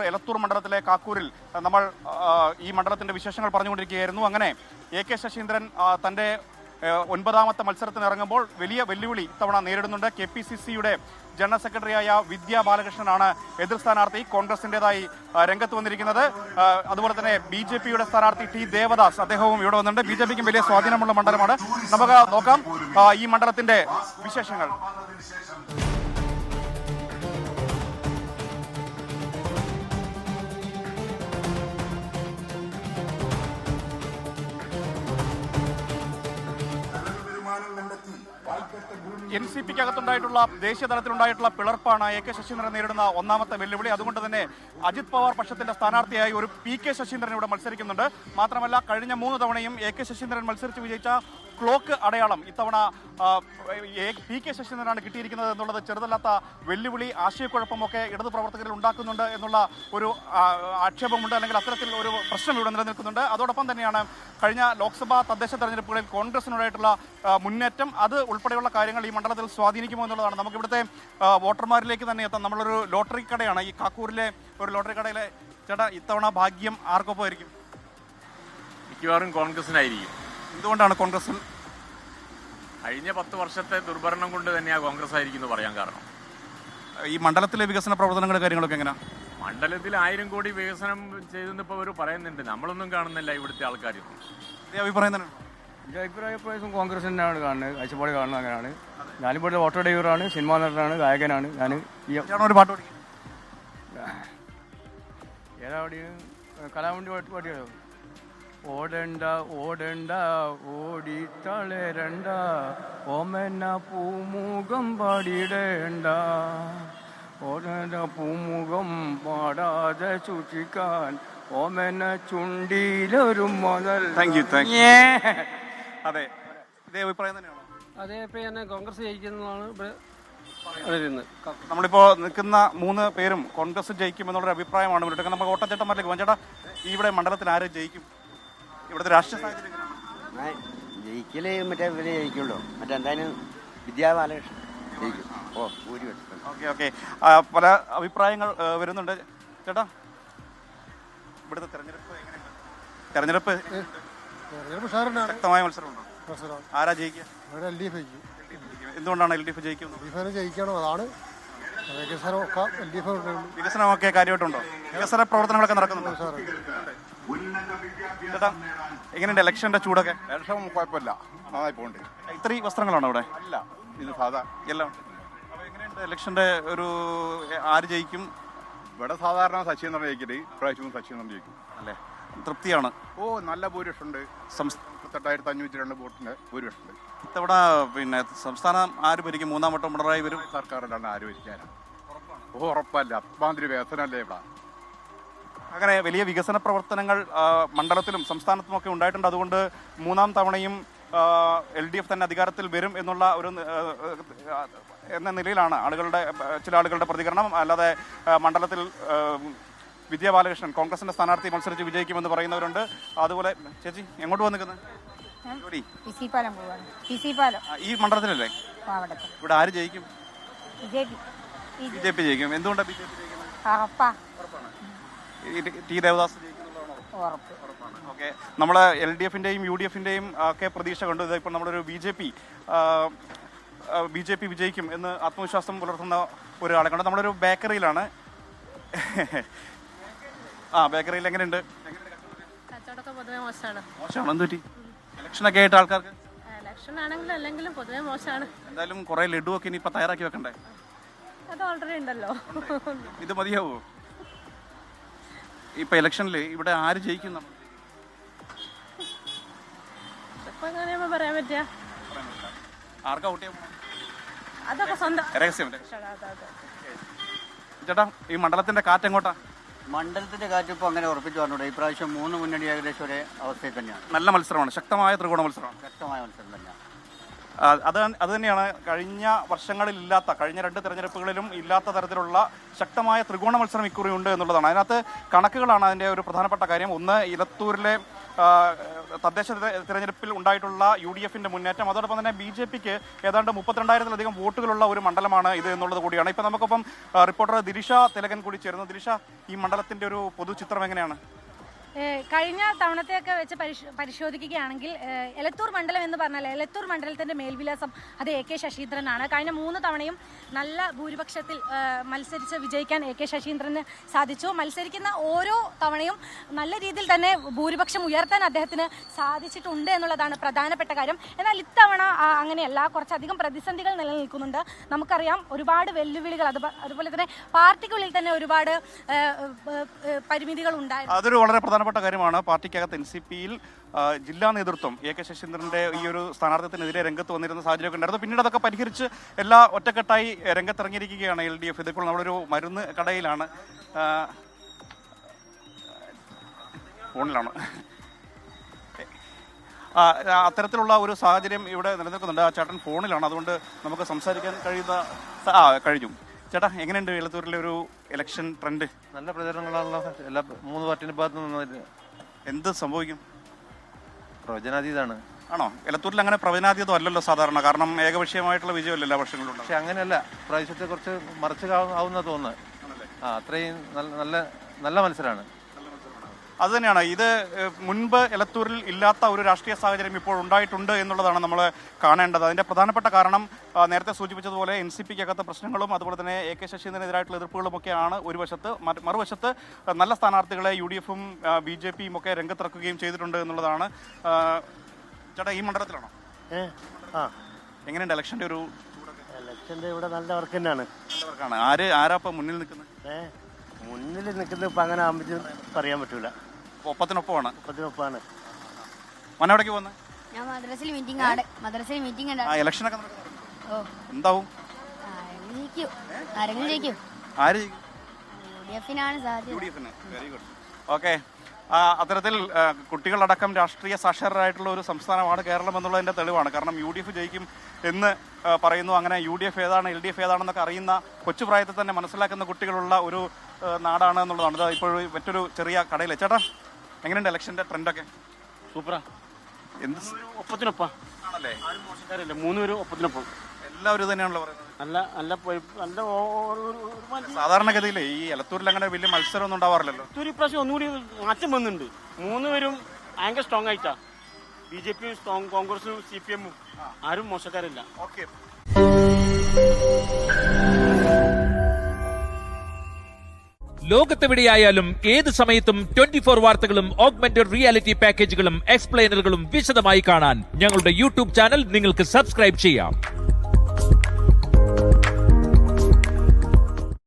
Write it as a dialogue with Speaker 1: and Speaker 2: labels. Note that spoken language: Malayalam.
Speaker 1: എലത്തൂർ മണ്ഡലത്തിലെ കാക്കൂരിൽ നമ്മൾ ഈ മണ്ഡലത്തിന്റെ വിശേഷങ്ങൾ പറഞ്ഞുകൊണ്ടിരിക്കുകയായിരുന്നു. അങ്ങനെ AK ശശീന്ദ്രൻ തന്റെ 9ാമത്തെ മത്സരത്തിന് ഇറങ്ങുമ്പോൾ വലിയ വെല്ലുവിളി ഇത്തവണ നേരിടുന്നുണ്ട്. KPCCയുടെ ജനറൽ സെക്രട്ടറിയായ വിദ്യാ ബാലകൃഷ്ണനാണ് എതിർ സ്ഥാനാർത്ഥി. കോൺഗ്രസിന്റേതായി രംഗത്ത് വന്നിരിക്കുന്നത്. അതുപോലെ തന്നെ BJPയുടെ സ്ഥാനാർത്ഥി T ദേവദാസ് അദ്ദേഹവും ഇവിടെ വന്നിട്ടുണ്ട്. BJPക്കും വലിയ സ്വാധീനമുള്ള മണ്ഡലമാണ്. നമുക്ക് നോക്കാം ഈ മണ്ഡലത്തിന്റെ വിശേഷങ്ങൾ. NCPക്കകത്തുണ്ടായിട്ടുള്ള ദേശീയ തലത്തിലുണ്ടായിട്ടുള്ള പിളർപ്പാണ് AK ശശീന്ദ്രൻ നേരിടുന്ന ഒന്നാമത്തെ വെല്ലുവിളി. അതുകൊണ്ട് തന്നെ അജിത് പവാർ പക്ഷത്തിന്റെ സ്ഥാനാർത്ഥിയായി ഒരു PK ശശീന്ദ്രൻ ഇവിടെ മത്സരിക്കുന്നുണ്ട്. മാത്രമല്ല കഴിഞ്ഞ 3 തവണയും AK ശശീന്ദ്രൻ മത്സരിച്ച് വിജയിച്ച ക്ലോക്ക് അടയാളം ഇത്തവണ PK ശശീന്ദ്രനാണ് കിട്ടിയിരിക്കുന്നത് എന്നുള്ളത് ചെറുതല്ലാത്ത വെല്ലുവിളി, ആശയക്കുഴപ്പമൊക്കെ ഇടതു പ്രവർത്തകരിൽ ഉണ്ടാക്കുന്നുണ്ട് എന്നുള്ള ഒരു ആക്ഷേപമുണ്ട്, അല്ലെങ്കിൽ അത്തരത്തിൽ ഒരു പ്രശ്നം ഇവിടെ നിലനിൽക്കുന്നുണ്ട്. അതോടൊപ്പം തന്നെയാണ് കഴിഞ്ഞ ലോക്സഭാ തദ്ദേശ തെരഞ്ഞെടുപ്പുകളിൽ കോൺഗ്രസിനുണ്ടായിട്ടുള്ള മുന്നേറ്റം, അത് ഉൾപ്പെടെയുള്ള കാര്യങ്ങൾ ഈ മണ്ഡലത്തിൽ സ്വാധീനിക്കുമോ എന്നുള്ളതാണ്. നമുക്ക് ഇവിടുത്തെ വോട്ടർമാരിലേക്ക് തന്നെ എത്താം. നമ്മളൊരു ലോട്ടറി കടയാണ്, ഈ കാക്കൂരിലെ ഒരു ലോട്ടറി കടയിലെ ചേട്ടാ, ഇത്തവണ ഭാഗ്യം ആർക്കൊപ്പം ആയിരിക്കും?
Speaker 2: മിക്കവാറും കോൺഗ്രസിനായിരിക്കും.
Speaker 1: എന്തുകൊണ്ടാണ് കോൺഗ്രസിൽ?
Speaker 2: കഴിഞ്ഞ 10 വർഷത്തെ ദുർഭരണം കൊണ്ട് തന്നെയാണ് കോൺഗ്രസ് ആയിരിക്കും എന്ന് പറയാൻ കാരണം.
Speaker 1: ഈ മണ്ഡലത്തിലെ വികസന പ്രവർത്തനങ്ങളുടെ കാര്യങ്ങളൊക്കെ എങ്ങനെയാണ്?
Speaker 2: മണ്ഡലത്തിൽ 1000 കോടി വികസനം ചെയ്തെന്ന് ഇപ്പോൾ അവർ പറയുന്നുണ്ട്. നമ്മളൊന്നും കാണുന്നില്ല ഇവിടുത്തെ ആൾക്കാർ.
Speaker 1: അഭിപ്രായം തന്നെ?
Speaker 3: എൻ്റെ അഭിപ്രായം കോൺഗ്രസ് തന്നെയാണ് കാണുന്നത്, കാഴ്ചപ്പാട് കാണുന്നത് അങ്ങനെയാണ്. ഞാനിപ്പോൾ ഓട്ടോ ഡ്രൈവറാണ്, സിനിമാ നടനാണ്, ഗായകനാണ്. ഞാൻ
Speaker 1: ഒരു പാട്ട് പഠിക്കും.
Speaker 3: ഏതാ കലാവണ്ടി പാട്ടിയോ? ഓടണ്ട ഓടണ്ട ഓടി തളരണ്ട, ഓമന പൂമുഖം പാടിടേണ്ട, ഓടണ്ട പൂമുഖം പാടാതെ സൂക്ഷിക്കാൻ, ഓമന ചുണ്ടിലൊരു മുതൽ.
Speaker 1: അതെ, ഇതേ അഭിപ്രായം തന്നെയാണോ?
Speaker 4: അതേ അഭിപ്രായം തന്നെ. കോൺഗ്രസ് ജയിക്കുന്നതാണ് ഇവിടെ.
Speaker 1: നമ്മളിപ്പോ നിൽക്കുന്ന 3 പേരും കോൺഗ്രസ് ജയിക്കും എന്നുള്ളൊരു അഭിപ്രായമാണ് ഇവരുടെ. നമുക്ക് ഓട്ടച്ചേട്ടന്മാരിലേക്ക് പോകാം. ചേട്ടാ, ഇവിടെ മണ്ഡലത്തിൽ ആര് ജയിക്കും? ഇവിടുത്തെ രാഷ്ട്രീയ സാഹചര്യം
Speaker 5: ജയിക്കല് മറ്റേ ഇവര് ജയിക്കുള്ളൂ. മറ്റെന്തായാലും വിദ്യാ ബാലകൃഷ്ണൻ ജയിക്കും.
Speaker 1: ഓക്കെ. പല അഭിപ്രായങ്ങൾ വരുന്നുണ്ട്. ചേട്ടാ, ഇവിടുത്തെ തെരഞ്ഞെടുപ്പ് എങ്ങനെയുണ്ട്? തെരഞ്ഞെടുപ്പ് ശക്തമായ മത്സരമുണ്ടോ? ആരാ ജയിക്കുക? എന്തുകൊണ്ടാണ് LDF ജയിക്കുന്നത്?
Speaker 6: അതാണ്
Speaker 1: വികസനമൊക്കെ കാര്യമായിട്ടുണ്ടോ? വികസന പ്രവർത്തനങ്ങളൊക്കെ നടക്കുന്നുണ്ടോ? ചേട്ടാ, എങ്ങനെയുണ്ട് ഇലക്ഷന്റെ ചൂടൊക്കെ?
Speaker 7: ഇലക്ഷൻ കുഴപ്പമില്ല, നന്നായി പോകുന്നുണ്ട്.
Speaker 1: ഇത്രയും വസ്ത്രങ്ങളാണോ അവിടെ?
Speaker 7: അല്ല, ഇത് സാധാ
Speaker 1: എല്ലാം. എങ്ങനെയുണ്ട് ഇലക്ഷന്റെ ഒരു ആര് ജയിക്കും?
Speaker 7: ഇവിടെ സാധാരണ ശശീന്ദ്രൻ ജയിക്കല്, ഇപ്രാവശ്യവും ശശീന്ദ്രൻ ജയിക്കും.
Speaker 1: അല്ലേ, തൃപ്തിയാണ്?
Speaker 7: ഓ, നല്ല ഭൂരിപക്ഷമുണ്ട്. 38,502 വോട്ടിന്റെ ഭൂരിപക്ഷമുണ്ട്.
Speaker 1: ഇത്തവണ പിന്നെ സംസ്ഥാനം ആര് ഭരിക്കും? 3ാം വട്ടം പിണറായി വരും?
Speaker 7: സർക്കാരല്ലാണ്ട് ആര് ഭരിക്കാനാണ്? ഓ, ഉറപ്പല്ല. അത്മാതിരി വികസനമല്ലേ ഇവിടെ.
Speaker 1: അങ്ങനെ വലിയ വികസന പ്രവർത്തനങ്ങൾ മണ്ഡലത്തിലും സംസ്ഥാനത്തുമൊക്കെ ഉണ്ടായിട്ടുണ്ട്. അതുകൊണ്ട് 3ാം തവണയും LDF തന്നെ അധികാരത്തിൽ വരും എന്നുള്ള ഒരു എന്ന നിലയിലാണ് ചില ആളുകളുടെ പ്രതികരണം. അല്ലാതെ മണ്ഡലത്തിൽ വിദ്യാ ബാലകൃഷ്ണൻ കോൺഗ്രസിന്റെ സ്ഥാനാർത്ഥി മത്സരിച്ച് വിജയിക്കുമെന്ന് പറയുന്നവരുണ്ട്. അതുപോലെ ചേച്ചി എങ്ങോട്ട് വന്നിരിക്കുന്നത്? ഈ മണ്ഡലത്തിലല്ലേ? ഇവിടെ ആര് ജയിക്കും? BJP ജയിക്കും. എന്തുകൊണ്ടാണ് BJP ജയിക്കുന്നത്? T ദേവദാസ് ജയിക്കുന്നുള്ളതാണോ? ഓക്കെ. നമ്മൾ LDFന്റെയും UDFന്റെയും ഒക്കെ പ്രതീക്ഷ കണ്ടു. ഇതിപ്പോൾ നമ്മളൊരു BJP വിജയിക്കും എന്ന് ആത്മവിശ്വാസം പുലർത്തുന്ന ഒരാളെ കണ്ടു. നമ്മളൊരു ബേക്കറിയിലാണ്. ബേക്കറിയിൽ എങ്ങനെയുണ്ട്? മോശമാണ്. എന്ത് പറ്റി? ഇലക്ഷനൊക്കെ ആയിട്ട് ആൾക്കാർക്ക് എന്തായാലും കുറെ ലഡു ഒക്കെ ഇനിയിപ്പോ തയ്യാറാക്കി വെക്കണ്ടേ? ഇത് മതിയാവോ? ഇപ്പൊ ഇലക്ഷനിൽ ഇവിടെ ആര് ജയിക്കും? ആർക്കാ വോട്ട് ചെയ്യാൻ? ചേട്ടാ, ഈ മണ്ഡലത്തിന്റെ കാറ്റ് എങ്ങോട്ടാ?
Speaker 5: മണ്ഡലത്തിന്റെ കാറ്റ് ഇപ്പോൾ അങ്ങനെ ഉറപ്പിച്ചു പറഞ്ഞൂടെ. ഇപ്രാവശ്യം 3 മുന്നണി ഏകദേശം ഒരേ അവസ്ഥയിൽ തന്നെയാണ്.
Speaker 1: നല്ല മത്സരമാണ്, ശക്തമായ ത്രികോണ മത്സരമാണ്.
Speaker 5: ശക്തമായ മത്സരം തന്നെയാണ്.
Speaker 1: അത് തന്നെയാണ് കഴിഞ്ഞ വർഷങ്ങളിൽ ഇല്ലാത്ത, കഴിഞ്ഞ 2 തെരഞ്ഞെടുപ്പുകളിലും ഇല്ലാത്ത തരത്തിലുള്ള ശക്തമായ ത്രികോണ മത്സരം ഇക്കുറി ഉണ്ട് എന്നുള്ളതാണ്. അതിനകത്ത് കണക്കുകളാണ് അതിൻ്റെ ഒരു പ്രധാനപ്പെട്ട കാര്യം. ഒന്ന്, ഇലത്തൂരിലെ തദ്ദേശ തിരഞ്ഞെടുപ്പിൽ ഉണ്ടായിട്ടുള്ള UDFന്റെ മുന്നേറ്റം, അതോടൊപ്പം തന്നെ BJPക്ക് ഏതാണ്ട് 32,000-ലധികം വോട്ടുകളുള്ള ഒരു മണ്ഡലമാണ് ഇത് എന്നുള്ളത് കൂടിയാണ്. ഇപ്പം നമുക്കൊപ്പം റിപ്പോർട്ടർ ദിരിഷ തിലകൻ കൂടി ചേരുന്നു. ദിരിഷ, ഈ മണ്ഡലത്തിന്റെ ഒരു പൊതുചിത്രം എങ്ങനെയാണ്?
Speaker 6: കഴിഞ്ഞ തവണത്തെയൊക്കെ വെച്ച് പരിശോധിക്കുകയാണെങ്കിൽ എലത്തൂർ മണ്ഡലം എന്ന് പറഞ്ഞാൽ എലത്തൂർ മണ്ഡലത്തിൻ്റെ മേൽവിലാസം അത് AK ശശീന്ദ്രനാണ്. കഴിഞ്ഞ 3 തവണയും നല്ല ഭൂരിപക്ഷത്തിൽ മത്സരിച്ച് വിജയിക്കാൻ AK ശശീന്ദ്രന് സാധിച്ചു. മത്സരിക്കുന്ന ഓരോ തവണയും നല്ല രീതിയിൽ തന്നെ ഭൂരിപക്ഷം ഉയർത്താൻ അദ്ദേഹത്തിന് സാധിച്ചിട്ടുണ്ട് എന്നുള്ളതാണ് പ്രധാനപ്പെട്ട കാര്യം. എന്നാൽ ഇത്തവണ അങ്ങനെയല്ല, കുറച്ചധികം പ്രതിസന്ധികൾ നിലനിൽക്കുന്നുണ്ട്. നമുക്കറിയാം, ഒരുപാട് വെല്ലുവിളികൾ, അതുപോലെ തന്നെ പാർട്ടിക്കുള്ളിൽ തന്നെ ഒരുപാട് പരിമിതികൾ ഉണ്ടായിരുന്നു.
Speaker 1: അതൊരു വളരെ പ്രധാനപ്പെട്ട കാര്യമാണ്. പാർട്ടിക്കകത്ത് NCPയിൽ ജില്ലാ നേതൃത്വം AK ശശീന്ദ്രന്റെ ഈ ഒരു സ്ഥാനാർത്ഥിത്തിനെതിരെ രംഗത്ത് വന്നിരുന്ന സാഹചര്യമൊക്കെ ഉണ്ടായിരുന്നു. പിന്നീട് അതൊക്കെ പരിഹരിച്ച് എല്ലാ ഒറ്റക്കെട്ടായി രംഗത്തിറങ്ങിയിരിക്കുകയാണ് LDF. ഇതിപ്പോൾ നമ്മളൊരു മരുന്ന് കടയിലാണ്, ഫോണിലാണ്. അത്തരത്തിലുള്ള ഒരു സാഹചര്യം ഇവിടെ നിലനിൽക്കുന്നുണ്ട്. ആ ചേട്ടൻ ഫോണിലാണ്, അതുകൊണ്ട് നമുക്ക് സംസാരിക്കാൻ കഴിഞ്ഞു. ചേട്ടാ, എങ്ങനെയുണ്ട് എലത്തൂരിലെ ഒരു ഇലക്ഷൻ ട്രെൻഡ്?
Speaker 8: നല്ല പ്രചരണങ്ങളാണല്ലോ എല്ലാ 3 പാർട്ടിയുടെ ഭാഗത്തു നിന്ന്.
Speaker 1: എന്ത് സംഭവിക്കും?
Speaker 8: പ്രവചനാതീതാണ്.
Speaker 1: ആണോ? എലത്തൂരിൽ അങ്ങനെ പ്രവചനാതീതം അല്ലല്ലോ സാധാരണ, കാരണം ഏകപക്ഷീയമായിട്ടുള്ള വിജയമല്ല എല്ലാ വർഷങ്ങളിലും.
Speaker 8: പക്ഷെ അങ്ങനെയല്ല, പ്രാവശ്യത്തെ കുറച്ച് മറിച്ച് ആവുന്ന തോന്നുന്നത്. അത്രയും നല്ല മത്സരമാണ്.
Speaker 1: അത് തന്നെയാണ്. ഇത് മുൻപ് എലത്തൂരിൽ ഇല്ലാത്ത ഒരു രാഷ്ട്രീയ സാഹചര്യം ഇപ്പോൾ ഉണ്ടായിട്ടുണ്ട് എന്നുള്ളതാണ് നമ്മൾ കാണേണ്ടത്. അതിൻ്റെ പ്രധാനപ്പെട്ട കാരണം നേരത്തെ സൂചിപ്പിച്ചതുപോലെ NCPക്കകത്ത് പ്രശ്നങ്ങളും അതുപോലെ തന്നെ AK ശശീന്ദ്രനെതിരായിട്ടുള്ള എതിർപ്പുകളുമൊക്കെയാണ് ഒരു വശത്ത്. മറുവശത്ത് നല്ല സ്ഥാനാർത്ഥികളെ UDFും BJPയും ഒക്കെ രംഗത്തിറക്കുകയും ചെയ്തിട്ടുണ്ട് എന്നുള്ളതാണ്. ചേട്ടാ, ഈ മണ്ഡലത്തിലാണോ? എങ്ങനെയുണ്ട് ഇലക്ഷൻ്റെ ഒരു?
Speaker 9: ഇലക്ഷൻ്റെ ഇവിടെ നല്ല വർക്ക് തന്നെയാണ്.
Speaker 1: ആരാ ഇപ്പം മുന്നിൽ നിൽക്കുന്നത്?
Speaker 9: മുന്നിൽ നിൽക്കുന്നത് ഇപ്പം അങ്ങനെ ആകുമ്പോൾ പറയാൻ പറ്റൂല.
Speaker 1: ഒപ്പത്തിനൊപ്പമാണ്. മനെവിടേക്ക് പോകുന്നത്?
Speaker 10: ഞാൻ മദ്രസയിൽ മീറ്റിംഗ് ഉണ്ട്.
Speaker 1: ഇലക്ഷനൊക്കെ നടക്കുന്നുണ്ട്. എന്താവും?
Speaker 10: ആരെങ്കിലും ജയിക്കും.
Speaker 1: ആര്?
Speaker 10: UDFനാണ് സാധ്യത.
Speaker 1: UDFന്. Very good. ഓക്കെ. അത്തരത്തിൽ കുട്ടികളടക്കം രാഷ്ട്രീയ സാക്ഷരരായിട്ടുള്ള ഒരു സംസ്ഥാനമാണ് കേരളം എന്നുള്ളതിൻ്റെ തെളിവാണ്. കാരണം UDF ജയിക്കും എന്ന് പറയുന്നു. അങ്ങനെ UDF ഏതാണ് LDF ഏതാണെന്നൊക്കെ അറിയുന്ന കൊച്ചുപ്രായത്തിൽ തന്നെ മനസ്സിലാക്കുന്ന കുട്ടികളുള്ള ഒരു നാടാണ് എന്നുള്ളതാണ്. ഇത് ഇപ്പോൾ മറ്റൊരു ചെറിയ കടയിൽ. ചേട്ടാ, എങ്ങനെയുണ്ട് ഇലക്ഷൻ്റെ ട്രെൻഡൊക്കെ?
Speaker 9: സൂപ്പറാ.
Speaker 1: എന്ത്
Speaker 9: ഒപ്പത്തിനൊപ്പം
Speaker 1: ആണല്ലേ?
Speaker 9: 3 പേരും ഒപ്പത്തിനൊപ്പം.
Speaker 1: എല്ലാവരും തന്നെയാണല്ലോ പറയുന്നത്.
Speaker 9: നല്ല
Speaker 1: സാധാരണഗതിയിൽ ഈ എലത്തൂരിൽ അങ്ങനെ വലിയ മത്സരമൊന്നും ഉണ്ടാവാറില്ലല്ലോ.
Speaker 9: ഇപ്രാവശ്യം ഒന്നുകൂടി മാറ്റം വന്നിട്ടുണ്ട്. 3 പേരും ഭയങ്കര സ്ട്രോങ് ആയിട്ടാ. BJPയും സ്ട്രോങ്, കോൺഗ്രസും CPMഉം ആരും മോശക്കാരില്ല.
Speaker 1: ഓക്കെ.
Speaker 11: ലോകത്തെവിടെയായാലും ഏത് സമയത്തും 24 വാർത്തകളും ഓഗ്മെന്റഡ് റിയാലിറ്റി പാക്കേജുകളും എക്സ്പ്ലെയിനറുകളും വിശദമായി കാണാൻ ഞങ്ങളുടെ YouTube ചാനൽ നിങ്ങൾക്ക് സബ്സ്ക്രൈബ് ചെയ്യാം.